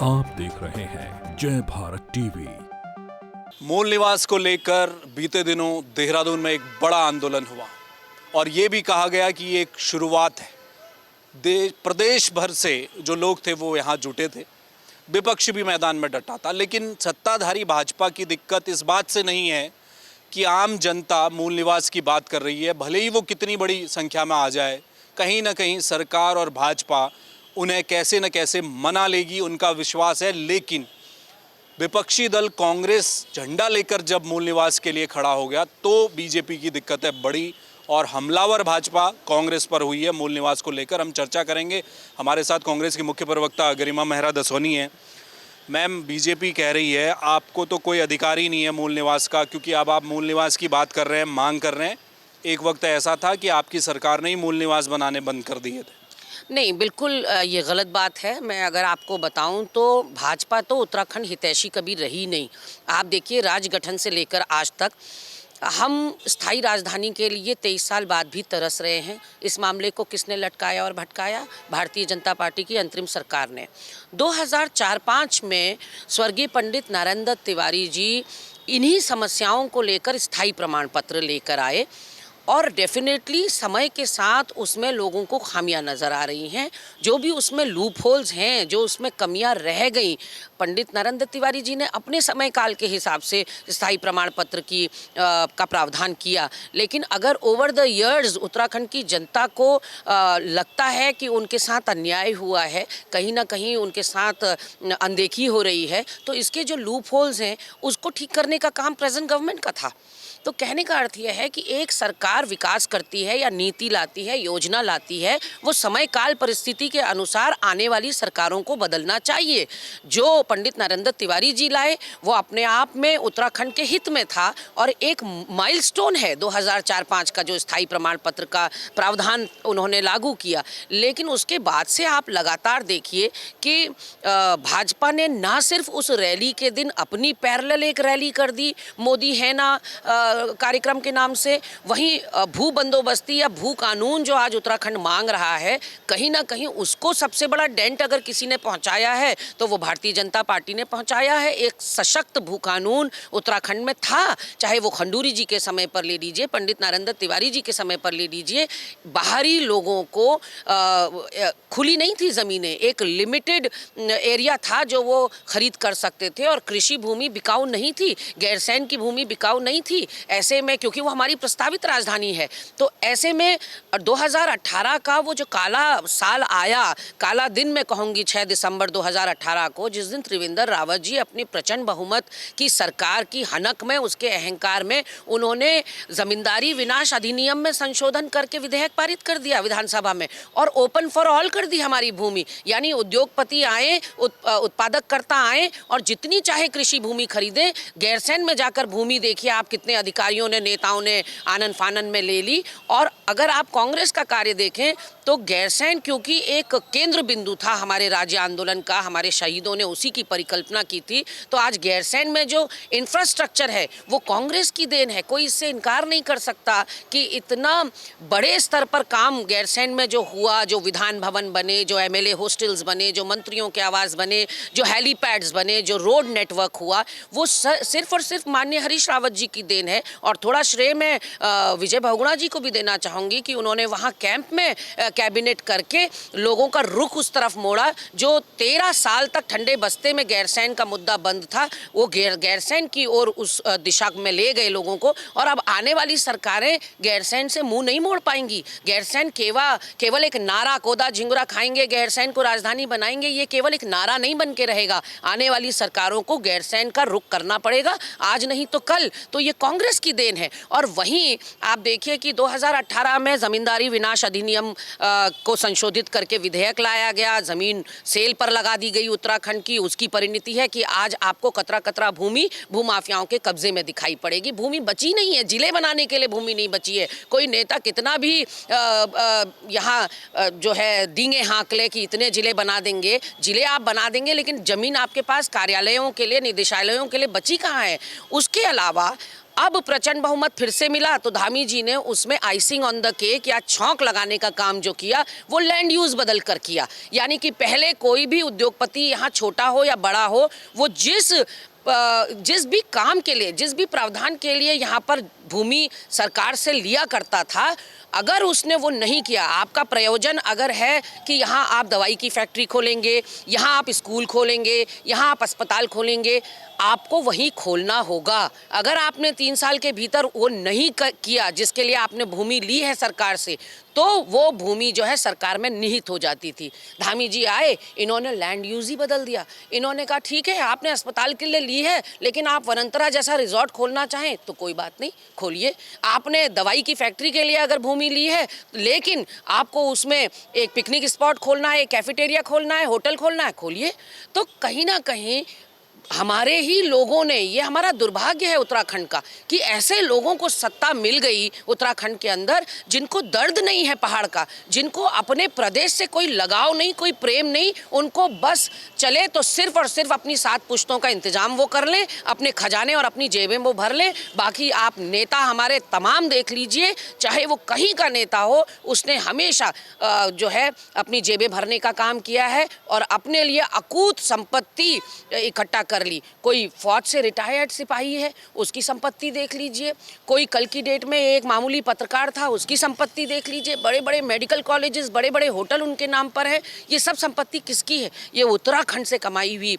आप देख रहे हैं जय भारत टीवी। मूल निवास को लेकर बीते दिनों देहरादून में एक बड़ा आंदोलन हुआ और ये भी कहा गया कि ये एक शुरुआत है। प्रदेश भर से जो लोग थे वो यहाँ जुटे थे, विपक्ष भी मैदान में डटा था। लेकिन सत्ताधारी भाजपा की दिक्कत इस बात से नहीं है कि आम जनता मूल निवास की बात कर रही है, भले ही वो कितनी बड़ी संख्या में आ जाए, कहीं ना कहीं सरकार और भाजपा उन्हें कैसे न कैसे मना लेगी, उनका विश्वास है। लेकिन विपक्षी दल कांग्रेस झंडा लेकर जब मूल निवास के लिए खड़ा हो गया तो बीजेपी की दिक्कतें बढ़ी और हमलावर भाजपा कांग्रेस पर हुई है मूल निवास को लेकर। हम चर्चा करेंगे। हमारे साथ कांग्रेस की मुख्य प्रवक्ता गरिमा मेहरा दसोनी है। मैम, बीजेपी कह रही है आपको तो कोई अधिकार ही नहीं है मूल निवास का, क्योंकि अब आप मूल निवास की बात कर रहे हैं, मांग कर रहे हैं। एक वक्त ऐसा था कि आपकी सरकार ने ही मूल निवास बनाने बंद कर दिए थे। नहीं, बिल्कुल ये गलत बात है। मैं अगर आपको बताऊं तो भाजपा तो उत्तराखंड हितैषी कभी रही नहीं। आप देखिए, राज्य गठन से लेकर आज तक हम स्थायी राजधानी के लिए 23 साल बाद भी तरस रहे हैं। इस मामले को किसने लटकाया और भटकाया? भारतीय जनता पार्टी की अंतरिम सरकार ने। 2004-05 में स्वर्गीय पंडित नारायण दत्त तिवारी जी इन्हीं समस्याओं को लेकर स्थायी प्रमाण पत्र लेकर आए और डेफिनेटली समय के साथ उसमें लोगों को खामियां नज़र आ रही हैं। जो भी उसमें लूप होल्स हैं, जो उसमें कमियां रह गई, पंडित नारायण दत्त तिवारी जी ने अपने समय काल के हिसाब से स्थायी प्रमाण पत्र का प्रावधान किया। लेकिन अगर ओवर द इयर्स उत्तराखंड की जनता को लगता है कि उनके साथ अन्याय हुआ है, कहीं ना कहीं उनके साथ अनदेखी हो रही है, तो इसके जो लूप होल्स हैं उसको ठीक करने का काम प्रेजेंट गवर्नमेंट का था। तो कहने का अर्थ यह है कि एक सरकार विकास करती है या नीति लाती है, योजना लाती है, वो समय काल परिस्थिति के अनुसार आने वाली सरकारों को बदलना चाहिए। जो पंडित नारायण दत्त तिवारी जी लाए वो अपने आप में उत्तराखंड के हित में था और एक माइलस्टोन है 2004-05 का जो स्थायी प्रमाण पत्र का प्रावधान उन्होंने लागू किया। लेकिन उसके बाद से आप लगातार देखिए कि भाजपा ने ना सिर्फ उस रैली के दिन अपनी पैरेलल एक रैली कर दी, मोदी है ना कार्यक्रम के नाम से, वहीं भू बंदोबस्ती या भू कानून जो आज उत्तराखंड मांग रहा है, कहीं ना कहीं उसको सबसे बड़ा डेंट अगर किसी ने पहुंचाया है तो वो भारतीय जनता पार्टी ने पहुंचाया है। एक सशक्त भू कानून उत्तराखंड में था, चाहे वो खंडूरी जी के समय पर ले लीजिए, पंडित नारायण दत्त तिवारी जी के समय पर ले लीजिए। बाहरी लोगों को खुली नहीं थी ज़मीनें, एक लिमिटेड एरिया था जो वो खरीद कर सकते थे और कृषि भूमि बिकाऊ नहीं थी, गैरसैंण की भूमि बिकाऊ नहीं थी। ऐसे में, क्योंकि वो हमारी प्रस्तावित राजधानी है, तो ऐसे में 2018 का वो जो काला साल आया, काला दिन मैं कहूँगी 6 दिसंबर 2018 को, जिस दिन त्रिवेंद्र रावत जी अपनी प्रचंड बहुमत की सरकार की हनक में, उसके अहंकार में, उन्होंने जमींदारी विनाश अधिनियम में संशोधन करके विधेयक पारित कर दिया विधानसभा में और ओपन फॉर ऑल कर दी हमारी भूमि। यानी उद्योगपति आए, उत्पादककर्ता आए और जितनी चाहे कृषि भूमि खरीदें। गैरसैंण में जाकर भूमि देखिए आप, कितने अधिकारियों ने, नेताओं ने आनन फानन में ले ली। और अगर आप कांग्रेस का कार्य देखें तो गैरसैंण क्योंकि एक केंद्र बिंदु था हमारे राज्य आंदोलन का, हमारे शहीदों ने उसी की परिकल्पना की थी, तो आज गैरसैंण में जो इंफ्रास्ट्रक्चर है वो कांग्रेस की देन है। कोई इससे इनकार नहीं कर सकता कि इतना बड़े स्तर पर काम गैरसैंण में जो हुआ, जो विधान भवन बने, जो एमएलए हॉस्टल्स बने, जो मंत्रियों के आवास बने, जो हेलीपैड्स बने, जो रोड नेटवर्क हुआ, वो सिर्फ और सिर्फ माननीय हरीश रावत जी की देन है। और थोड़ा श्रेय मैं विजय बहुगुणा जी को भी देना चाहूँगी कि उन्होंने वहाँ कैंप में कैबिनेट करके लोगों का रुख उस तरफ मोड़ा। जो 13 साल तक ठंडे बस्ते में गैरसैंण का मुद्दा बंद था, वो गैरसैंण की ओर उस दिशा में ले गए लोगों को। और अब आने वाली सरकारें गैरसैंण से मुंह नहीं मोड़ पाएंगी। गैरसैंण केवल एक नारा, कोदा झिंगुरा खाएंगे, गैरसैंण को राजधानी बनाएंगे, ये केवल एक नारा नहीं बन के रहेगा। आने वाली सरकारों को गैरसैंण का रुख करना पड़ेगा, आज नहीं तो कल। तो ये कांग्रेस की देन है। और वहीं आप देखिए कि 2018 में जमींदारी विनाश अधिनियम को संशोधित करके विधेयक लाया गया, जमीन सेल पर लगा दी गई उत्तराखंड की। उसकी परिणति है कि आज आपको कतरा कतरा भूमि भूमाफियाओं के कब्जे में दिखाई पड़ेगी। भूमि बची नहीं है, जिले बनाने के लिए भूमि नहीं बची है। कोई नेता कितना भी यहाँ जो है डींगे हाँक ले कि इतने जिले बना देंगे, जिले आप बना देंगे, लेकिन जमीन आपके पास कार्यालयों के लिए, निदेशालयों के लिए बची कहाँ है? उसके अलावा अब प्रचंड बहुमत फिर से मिला तो धामी जी ने उसमें आइसिंग ऑन द केक या छौंक लगाने का काम जो किया वो लैंड यूज बदल कर किया। यानी कि पहले कोई भी उद्योगपति यहाँ छोटा हो या बड़ा हो, वो जिस भी काम के लिए, जिस भी प्रावधान के लिए यहाँ पर भूमि सरकार से लिया करता था, अगर उसने वो नहीं किया, आपका प्रयोजन अगर है कि यहाँ आप दवाई की फैक्ट्री खोलेंगे, यहाँ आप स्कूल खोलेंगे, यहाँ आप अस्पताल खोलेंगे, आपको वहीं खोलना होगा। अगर आपने 3 साल के भीतर वो नहीं किया जिसके लिए आपने भूमि ली है सरकार से, तो वो भूमि जो है सरकार में निहित हो जाती थी। धामी जी आए, इन्होंने लैंड यूज ही बदल दिया। इन्होंने कहा ठीक है, आपने अस्पताल के लिए ली है, लेकिन आप वनंतरा जैसा रिजॉर्ट खोलना चाहें तो कोई बात नहीं, खोलिए। आपने दवाई की फैक्ट्री के लिए अगर भूमि ली है, लेकिन आपको उसमें एक पिकनिक स्पॉट खोलना है, कैफेटेरिया खोलना है, होटल खोलना है, खोलिए। तो कहीं ना कहीं हमारे ही लोगों ने, ये हमारा दुर्भाग्य है उत्तराखंड का, कि ऐसे लोगों को सत्ता मिल गई उत्तराखंड के अंदर जिनको दर्द नहीं है पहाड़ का, जिनको अपने प्रदेश से कोई लगाव नहीं, कोई प्रेम नहीं, उनको बस चले तो सिर्फ और सिर्फ अपनी 7 पुश्तों का इंतजाम वो कर लें, अपने खजाने और अपनी जेबें वो भर लें। बाकी आप नेता हमारे तमाम देख लीजिए, चाहे वो कहीं का नेता हो, उसने हमेशा जो है अपनी जेबें भरने का काम किया है और अपने लिए अकूत संपत्ति इकट्ठा कर ली। कोई फौज से रिटायर्ड सिपाही है, उसकी संपत्ति देख लीजिए, कोई कल की डेट में एक मामूली पत्रकार था, उसकी संपत्ति देख लीजिए, बड़े बड़े मेडिकल कॉलेजेस, बड़े बड़े होटल उनके नाम पर है। ये सब संपत्ति किसकी है? ये उत्तराखंड से कमाई हुई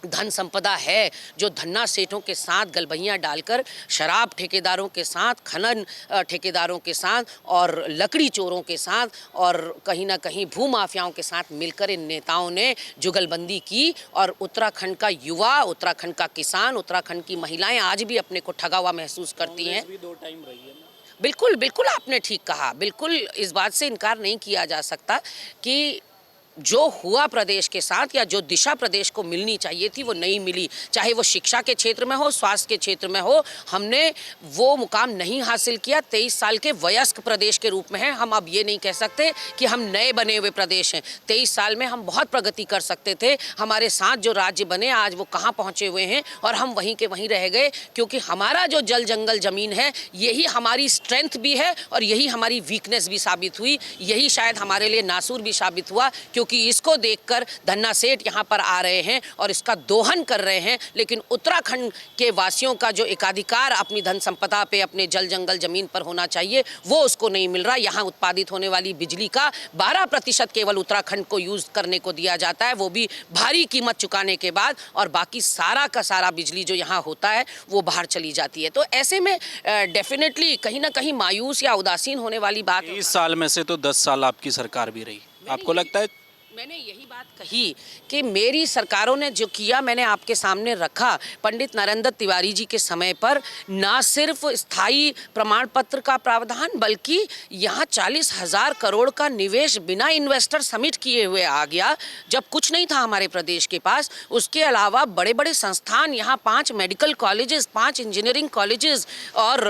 धन संपदा है, जो धन्ना सेठों के साथ गलबैयाँ डालकर शराब ठेकेदारों के साथ, खनन ठेकेदारों के साथ और लकड़ी चोरों के साथ और कहीं ना कहीं भू माफियाओं के साथ मिलकर इन नेताओं ने जुगलबंदी की। और उत्तराखंड का युवा, उत्तराखंड का किसान, उत्तराखंड की महिलाएं आज भी अपने को ठगा हुआ महसूस करती हैं। भी 2 टाइम रही है। बिल्कुल बिल्कुल, आपने ठीक कहा। बिल्कुल इस बात से इनकार नहीं किया जा सकता कि जो हुआ प्रदेश के साथ, या जो दिशा प्रदेश को मिलनी चाहिए थी, वो नहीं मिली। चाहे वो शिक्षा के क्षेत्र में हो, स्वास्थ्य के क्षेत्र में हो, हमने वो मुकाम नहीं हासिल किया। 23 साल के वयस्क प्रदेश के रूप में है हम। अब ये नहीं कह सकते कि हम नए बने हुए प्रदेश हैं। 23 साल में हम बहुत प्रगति कर सकते थे। हमारे साथ जो राज्य बने, आज वो कहाँ पहुँचे हुए हैं और हम वहीं के वहीं रह गए, क्योंकि हमारा जो जल जंगल ज़मीन है, यही हमारी स्ट्रेंथ भी है और यही हमारी वीकनेस भी साबित हुई। यही शायद हमारे लिए नासूर भी साबित हुआ, क्योंकि इसको देखकर धन्ना सेठ यहाँ पर आ रहे हैं और इसका दोहन कर रहे हैं। लेकिन उत्तराखंड के वासियों का जो एकाधिकार अपनी धन संपदा पे, अपने जल जंगल जमीन पर होना चाहिए, वो उसको नहीं मिल रहा। यहाँ उत्पादित होने वाली बिजली का 12% केवल उत्तराखंड को यूज करने को दिया जाता है, वो भी भारी कीमत चुकाने के बाद, और बाकी सारा का सारा बिजली जो यहाँ होता है वो बाहर चली जाती है। तो ऐसे में डेफिनेटली कहीं ना कहीं मायूस या उदासीन होने वाली बात। 20 साल में से तो 10 साल आपकी सरकार भी रही, आपको लगता है? मैंने यही बात कही कि मेरी सरकारों ने जो किया मैंने आपके सामने रखा। पंडित नरेंद्र तिवारी जी के समय पर ना सिर्फ स्थायी प्रमाण पत्र का प्रावधान, बल्कि यहाँ 40,000 करोड़ का निवेश बिना इन्वेस्टर समिट किए हुए आ गया, जब कुछ नहीं था हमारे प्रदेश के पास। उसके अलावा बड़े बड़े संस्थान, यहाँ 5 मेडिकल कॉलेजेस, 5 इंजीनियरिंग कॉलेजेस और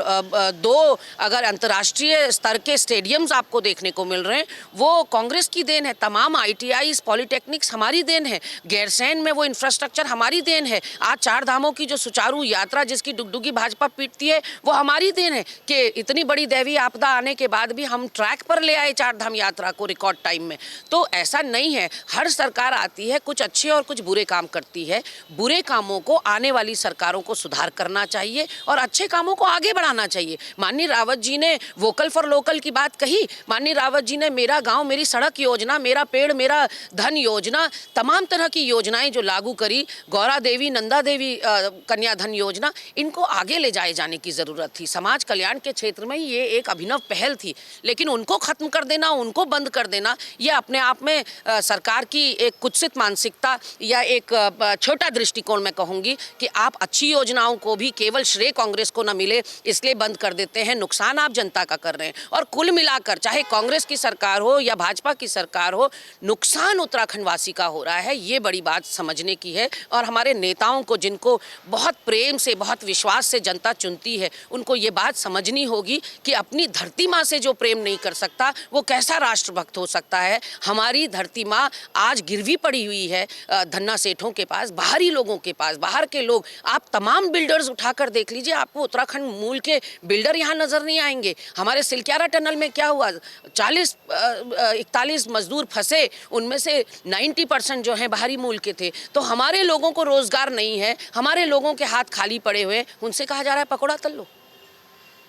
2 अगर अंतर्राष्ट्रीय स्तर के स्टेडियम्स आपको देखने को मिल रहे हैं, वो कांग्रेस की देन है। तमाम ITI पॉलिटेक्निक्स हमारी देन है। गैरसैंण में वो इंफ्रास्ट्रक्चर हमारी देन है। आज 4 धामों की जो सुचारू यात्रा जिसकी डुगडुगी भाजपा पीटती है, वो हमारी देन है कि इतनी बड़ी दैवीय आपदा आने के बाद भी हम ट्रैक पर ले आए 4 धाम यात्रा को रिकॉर्ड टाइम में। तो ऐसा नहीं है, हर सरकार आती है, कुछ अच्छे और कुछ बुरे काम करती है। बुरे कामों को आने वाली सरकारों को सुधार करना चाहिए और अच्छे कामों को आगे बढ़ाना चाहिए। माननीय रावत जी ने वोकल फॉर लोकल की बात कही। माननीय रावत जी ने मेरा गाँव मेरी सड़क योजना, मेरा पेड़ मेरा धन योजना, तमाम तरह की योजनाएं जो लागू करी, गौरा देवी, नंदा देवी कन्या धन योजना, इनको आगे ले जाए जाने की ज़रूरत थी। समाज कल्याण के क्षेत्र में ये एक अभिनव पहल थी, लेकिन उनको ख़त्म कर देना, उनको बंद कर देना, ये अपने आप में सरकार की एक कुत्सित मानसिकता या एक छोटा दृष्टिकोण मैं कहूँगी कि आप अच्छी योजनाओं को भी केवल श्रेय कांग्रेस को न मिले इसलिए बंद कर देते हैं। नुकसान आप जनता का कर रहे हैं। और कुल मिलाकर चाहे कांग्रेस की सरकार हो या भाजपा की सरकार हो, नुकसान नुकसान उत्तराखंड वासी का हो रहा है, ये बड़ी बात समझने की है। और हमारे नेताओं को, जिनको बहुत प्रेम से, बहुत विश्वास से जनता चुनती है, उनको ये बात समझनी होगी कि अपनी धरती माँ से जो प्रेम नहीं कर सकता वो कैसा राष्ट्रभक्त हो सकता है। हमारी धरती माँ आज गिरवी पड़ी हुई है धन्ना सेठों के पास, बाहरी लोगों के पास। बाहर के लोग, आप तमाम बिल्डर्स उठाकर देख लीजिए, आपको उत्तराखंड मूल के बिल्डर यहाँ नजर नहीं आएंगे। हमारे सिलक्यारा टनल में क्या हुआ, 41 मजदूर फंसे, उनमें से 90% जो हैं बाहरी मूल के थे। तो हमारे लोगों को रोजगार नहीं है, हमारे लोगों के हाथ खाली पड़े हुए, उनसे कहा जा रहा है पकौड़ा तल लो।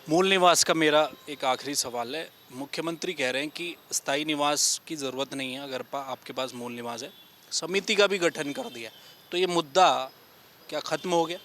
मूल निवास का मेरा एक आखिरी सवाल है। मुख्यमंत्री कह रहे हैं कि स्थायी निवास की ज़रूरत नहीं है, अगर आपके पास मूल निवास है। समिति का भी गठन कर दिया, तो ये मुद्दा क्या खत्म हो गया?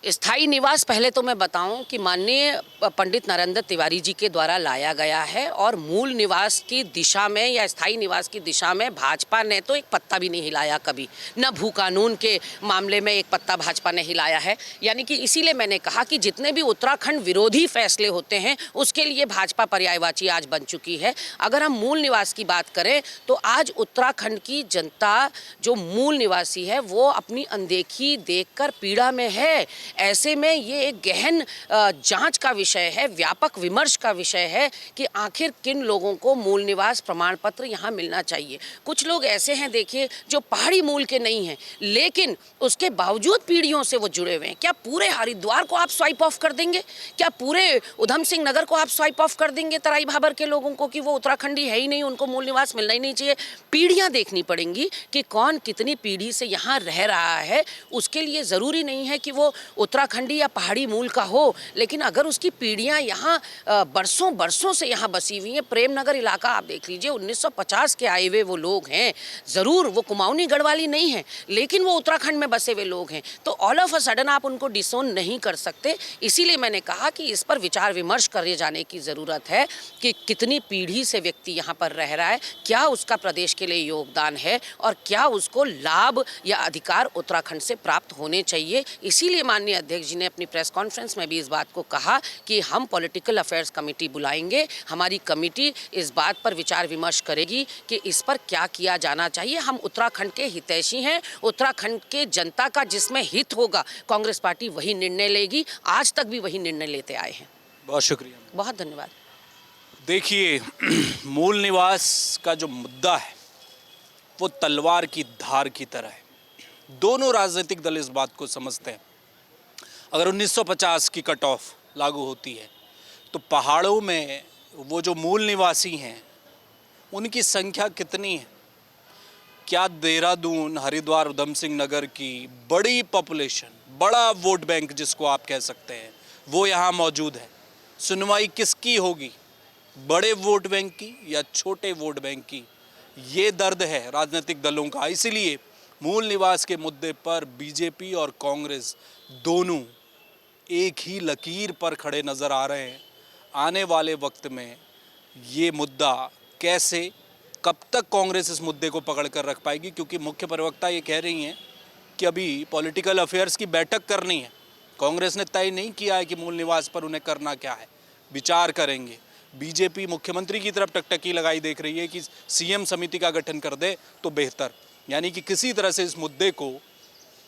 स्थायी निवास, पहले तो मैं बताऊं कि माननीय पंडित नरेंद्र तिवारी जी के द्वारा लाया गया है, और मूल निवास की दिशा में या स्थायी निवास की दिशा में भाजपा ने तो एक पत्ता भी नहीं हिलाया कभी, न भू कानून के मामले में एक पत्ता भाजपा ने हिलाया है। यानी कि इसीलिए मैंने कहा कि जितने भी उत्तराखंड विरोधी फैसले होते हैं उसके लिए भाजपा पर्यायवाची आज बन चुकी है। अगर हम मूल निवास की बात करें तो आज उत्तराखंड की जनता, जो मूल निवासी है, वो अपनी अनदेखी देखकर पीड़ा में है। ऐसे में ये एक गहन जांच का विषय है, व्यापक विमर्श का विषय है कि आखिर किन लोगों को मूल निवास प्रमाण पत्र यहाँ मिलना चाहिए। कुछ लोग ऐसे हैं, देखिए, जो पहाड़ी मूल के नहीं हैं लेकिन उसके बावजूद पीढ़ियों से वो जुड़े हुए हैं। क्या पूरे हरिद्वार को आप स्वाइप ऑफ कर देंगे? क्या पूरे उधम सिंह नगर को आप स्वाइप ऑफ कर देंगे तराई भाबर के लोगों को कि वो उत्तराखंडी है ही नहीं, उनको मूल निवास मिलना ही नहीं चाहिए? पीढ़ियाँ देखनी पड़ेंगी कि कौन कितनी पीढ़ी से यहाँ रह रहा है। उसके लिए ज़रूरी नहीं है कि वो उत्तराखंडी या पहाड़ी मूल का हो, लेकिन अगर उसकी पीढ़ियां यहाँ बरसों बरसों से यहाँ बसी हुई हैं। प्रेमनगर इलाका आप देख लीजिए, 1950 के आए हुए वो लोग हैं। ज़रूर वो कुमाऊनी गढ़वाली नहीं है, लेकिन वो उत्तराखंड में बसे हुए लोग हैं। तो ऑल ऑफ अ सडन आप उनको डिसोन नहीं कर सकते। इसीलिए मैंने कहा कि इस पर विचार विमर्श करे जाने की ज़रूरत है कि कितनी पीढ़ी से व्यक्ति यहाँ पर रह रहा है, क्या उसका प्रदेश के लिए योगदान है और क्या उसको लाभ या अधिकार उत्तराखंड से प्राप्त होने चाहिए। इसीलिए माननीय अध्यक्ष जी ने अपनी प्रेस कॉन्फ्रेंस में भी इस बात को कहा कि हम पॉलिटिकल अफेयर्स कमेटी बुलाएंगे। हमारी कमेटी इस बात पर विचार विमर्श करेगी कि इस पर क्या किया जाना चाहिए। हम उत्तराखंड के हितैषी हैं, उत्तराखंड के जनता का जिसमें हित होगा कांग्रेस पार्टी वही निर्णय लेगी। आज तक भी वही निर्णय लेते आए हैं। बहुत शुक्रिया, बहुत धन्यवाद। देखिए, मूल निवास का जो मुद्दा है वो तलवार की धार की तरह है। दोनों राजनीतिक दल इस बात को समझते हैं। अगर 1950 की कट ऑफ लागू होती है तो पहाड़ों में वो जो मूल निवासी हैं उनकी संख्या कितनी है? क्या देहरादून, हरिद्वार, उधम सिंह नगर की बड़ी पॉपुलेशन, बड़ा वोट बैंक जिसको आप कह सकते हैं, वो यहाँ मौजूद है? सुनवाई किसकी होगी, बड़े वोट बैंक की या छोटे वोट बैंक की? ये दर्द है राजनीतिक दलों का। इसीलिए मूल निवास के मुद्दे पर बीजेपी और कांग्रेस दोनों एक ही लकीर पर खड़े नज़र आ रहे हैं। आने वाले वक्त में ये मुद्दा कैसे, कब तक कांग्रेस इस मुद्दे को पकड़ कर रख पाएगी, क्योंकि मुख्य प्रवक्ता ये कह रही हैं कि अभी पॉलिटिकल अफेयर्स की बैठक करनी है। कांग्रेस ने तय नहीं किया है कि मूल निवास पर उन्हें करना क्या है, विचार करेंगे। बीजेपी मुख्यमंत्री की तरफ टकटकी लगाई देख रही है कि सीएम समिति का गठन कर दे तो बेहतर, यानी कि किसी तरह से इस मुद्दे को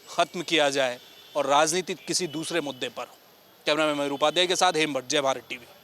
ख़त्म किया जाए और राजनीति किसी दूसरे मुद्दे पर हो। कैमरामैन मयूर उपाध्याय के साथ हेमभट्ट, जय भारत टीवी।